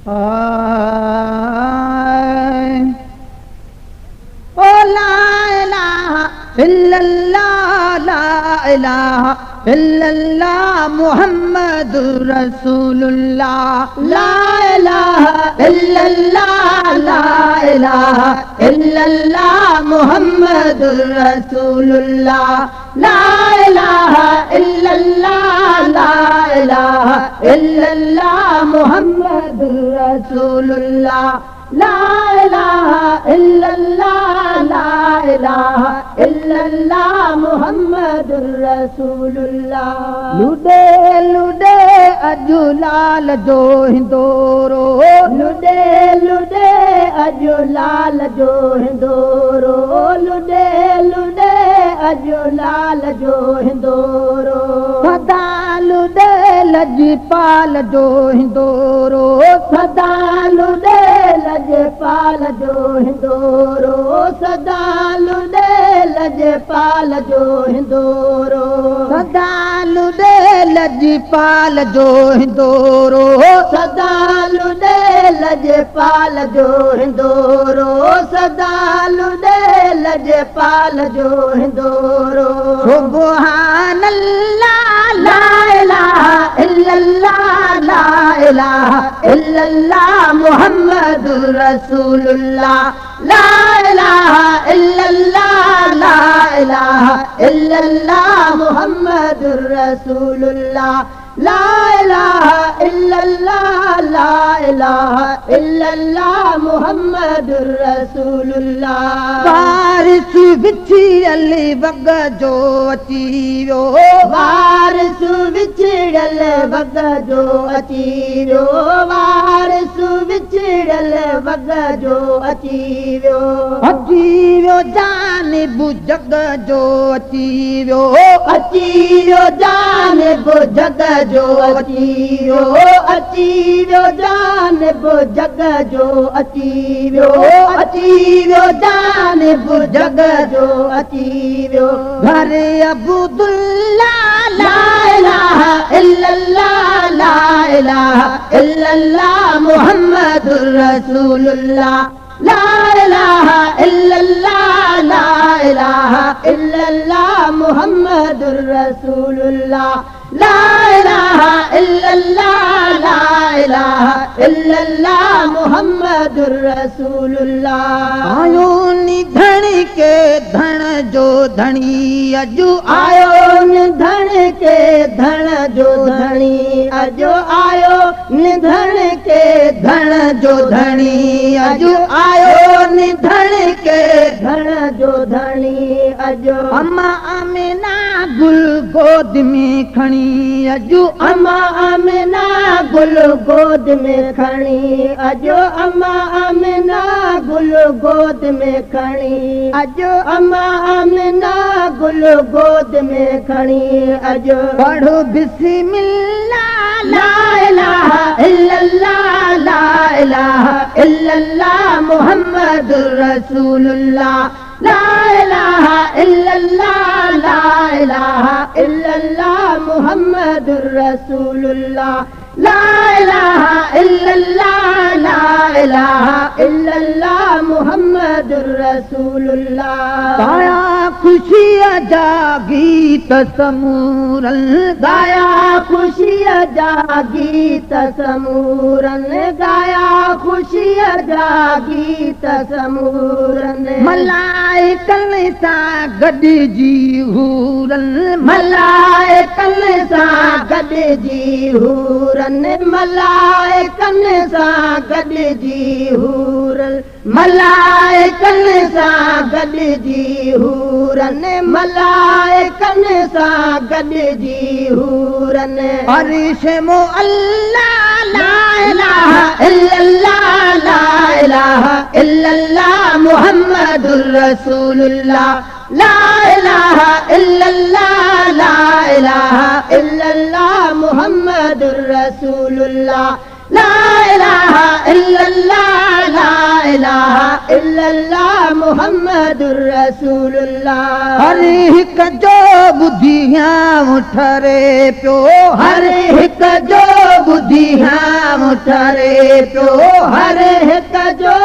ओ ला इलाहा इल्लल्लाह ला इलाहा इल्लल्लाह मुहम्मदुर रसूलुल्लाह ला इलाहा इल्लल्लाह ला इलाहा इल्लल्लाह मुहम्मदुर रसूलुल्लाह ला इलाहा इल्लल्लाह ला इलाहा इल्लल्लाह मुहम्मदुर रसूलुल्लाह ला इलाहा इल्लल्लाह ला इलाहा इल्लल्लाह मुहम्मदुर रसूलुल्लाह लुडे लुडे अजु लाल जो हिंदोरो लुडे लुडे अजु लाल जो हिंदोरो लुडे लुडे अजु लाल जो हिंदोरो सदा लुडे लजपाल जो हिंदोरो सदा लुडे लजपाल जो हिंदोरो सदा लुडे लजपाल जो हिंदोरो सदा लुडे लजपाल जो हिंदोरो सदा लुडे लजपाल जो हिंदोरो सदा लुडे लजपाल जो हिंदोरो सुब्हानल्लाह ला इलाहा इल्लल्लाह ला इलाहा इल्लल्लाह मुहम्मदुर रसूलुल्लाह ला इलाहा इल्लल्लाह ला इलाहा इल्लल्लाह मुहम्मदुर रसूलुल्लाह ला इलाहा इल्लल्लाह ला इलाहा इल्लल्लाह मुहम्मदुर रसूलुल्लाह वारिस विछड़ल वग जो अची वियो वारिस विछड़ल वग जो अची वियो वारिस विछड़ल वग जो अची वियो जानिब जग जो अची वियो जानिब जग जो अची वियो जानिब जग जो अची वियो जानिब जग जो अची वियो घर अब्दुल्ला ला इलाहा इल्लल्लाह ला इलाहा इल्लल्लाह मुहम्मदुर रसूलुल्लाह ला इलाहा इल्लल्लाह ला इलाहा इल्लल्लाह मुहम्मदुर रसूलुल्लाह ला इलाहा इल्लल्लाह ला इलाहा इल्लल्लाह मुहम्मदुर रसूलुल्लाह आयो निधन के धन जो धनी अजो आयो निधन के धन जो धनी अजो आयो निधन के धन जो धनी अजो आयो निधन के धन जो धनी अजो अम्मा आमिना गुल गोद में खणी अजो अम्मा आमिना गुल गोद में खणी अजो अम्मा आमिना गुल गोद में खणी अजो अम्मा आमिना गुल गोद में खणी अजो पढ़ो बिस्मिल्लाह ला इलाहा इल्लल्लाह ला इलाहा इल्लल्लाह मुहम्मदुर रसूलुल्लाह ला इलाहा इल्लल्लाह ला इलाहा इल्लल्लाह मुहम्मदुर रसूलुल्लाह ला इलाहा इल्लल्लाह ला इलाहा इल्लल्लाह मुहम्मदुर रसूलुल्लाह गाया खुशी जा गीत समूरन गाया खुशी जा गीत समूरन गाया खुशी जा गीत समूरन मलाइकन सां गॾिजी हूरन मलाइकन सां गॾिजी हूरन मलाइकन सां गॾिजी हूरन मलाइकन सां गॾिजी हूरन मलाइकन सां गॾिजी हूरन अर्श मो अल्लाह ला इलाहा इल्लल्लाह ला इलाहा इल्लल्लाह मुहम्मदुर रसूलुल्लाह ला इलाहा इल्लल्लाह ला इलाहा इल्लल्लाह मुहम्मदुर रसूलुल्लाह ला इलाहा इल्लल्लाह ला इलाहा इल्लल्लाह मुहम्मदुर रसूलुल्लाह। हर हिक जो ॿुधियां ठरे पियो, हर हिक जो ॿुधियां ठरे पियो, हर हिक जो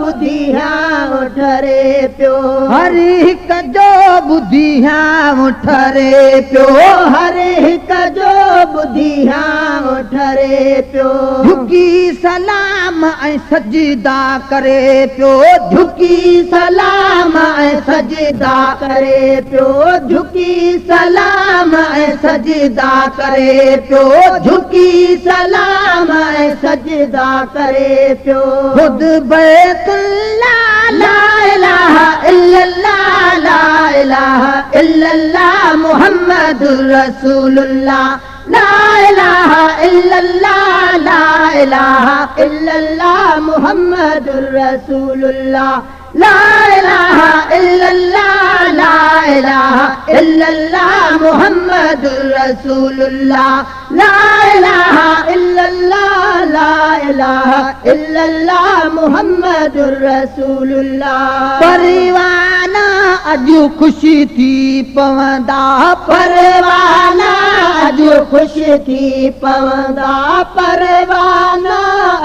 ॿुधियां ठरे पियो, हर हिक जो ॿुधियां ठरे पियो, हर हिक जो ॿुधियां ठरे पियो। झुकी सलाम ऐं सजदा करे पियो, झुकी सलाम ऐं सजदा करे पियो, झुकी सलाम ऐं सजदा करे पियो, झुकी सलाम ऐं सजदा करे पियो। खुद बैतुल्लाह ला इलाहा इल्लल्लाह, ला इलाहा इल्लल्लाह मुहम्मदुर रसूलुल्लाह, ला इलाहा इल्लल्लाह, ला इलाहा इल्लल्लाह मुहम्मदुर रसूलुल्लाह, ला इलाहा इल्लल्लाह, ला इलाहा इल्लल्लाह मुहम्मदुर रसूलुल्लाह, ला इलाहा इल्लल्लाह, ला इलाहा इल्लल्लाह मुहम्मदुर रसूलुल्लाह। परवाना अॼु ख़ुशी थी पवंदा, परवाना अॼु ख़ुशि थी पवंदा, परवाना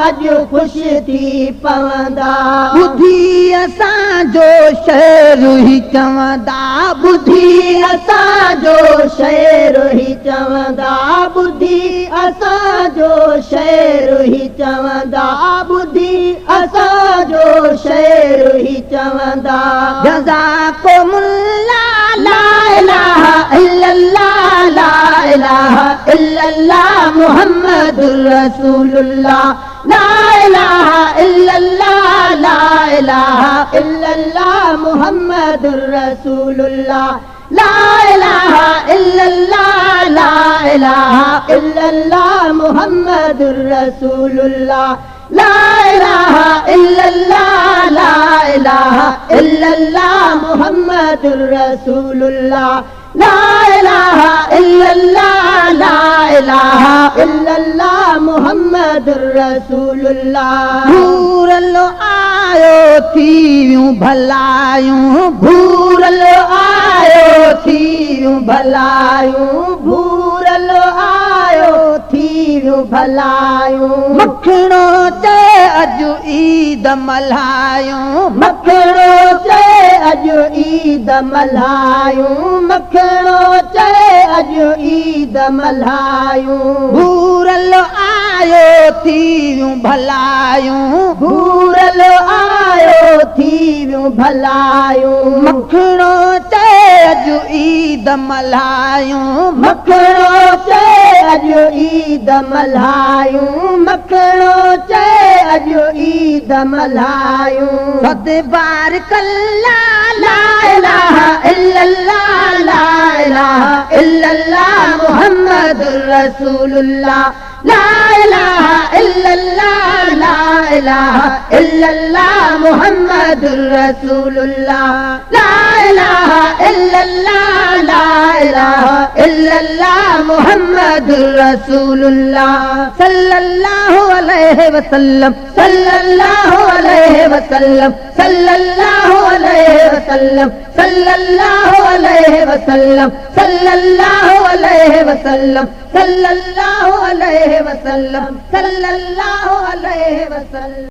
अॼु ख़ुशि थी पवंदा। ॿुधी असांजो शेर ई चवंदा, ॿुधी असांजो शेर ई चवंदा, ॿुधी असांजो शेर ई चवंदा, ॿुधी असांजो शेर ई चवंदा। जज़ाकुमुल्लाह ला इलाहा इल्लल्लाह, ला इलाहा इल्लल्लाह मुहम्मदुर रसूलुल्लाह, ला इलाहा इल्लल्लाह, ला इलाहा इल्लल्लाह मुहम्मदुर रसूलुल्लाह, ला इलाहा इल्लल्लाह, ला इलाहा इल्लल्लाह मुहम्मदुर रसूलुल्लाह, ला इलाहा इल्लल्लाह, ला इलाहा इल्लल्लाह मुहम्मदुर रसूलुल्लाह, ला इलाहा इल्लल्लाह, ला इलाहा इल्लल्लाह मुहम्मदुर रसूलुल्लाह। भूरल आयो थियूं भलायूं, भूरल आयो थियूं भलायूं, भूरल आयो थियूं भलायूं। मखणो चे अॼु ईद मल्हायूं, मखणो चे अॼु ईद मल्हायूं, मखणो चे अॼु ईद मल्हायूं। भूरल आयो थियूं भलायूं, भूरल आयो थियूं भलायूं। मखणो चे अॼु ईद मल्हायूं, मखणो चे अॼु ईद मल्हायूं, मखणो चे अॼु ईद मल्हायूं। सद बारकल्लाह ला इलाहा इल्लल्लाह, ला इलाहा इल्लल्लाह मुहम्मदुर रसूलुल्लाह, ला इलाहा इल्लल्लाह, ला इलाहा इल्लल्लाह मुहम्मदुर रसूलुल्लाह, ला इलाहा इल्लल्लाह, ला इलाहा इल्लल्लाह मुहम्मदुर रसूलुल्लाह। सल्लल्लाहु अलैहि वसल्लम, सल्लल्लाहु अलैहि वसल्लम, सल्लल्लाहु अलैहि वसल्लम, सल्लल्लाहु अलैहि वसल्लम, सल्लल्लाहु अलैहि वसल्लम, सल्लल्लाहु अलैहि वसल्लम, सल्लल्लाहु अलैहि वसल्लम।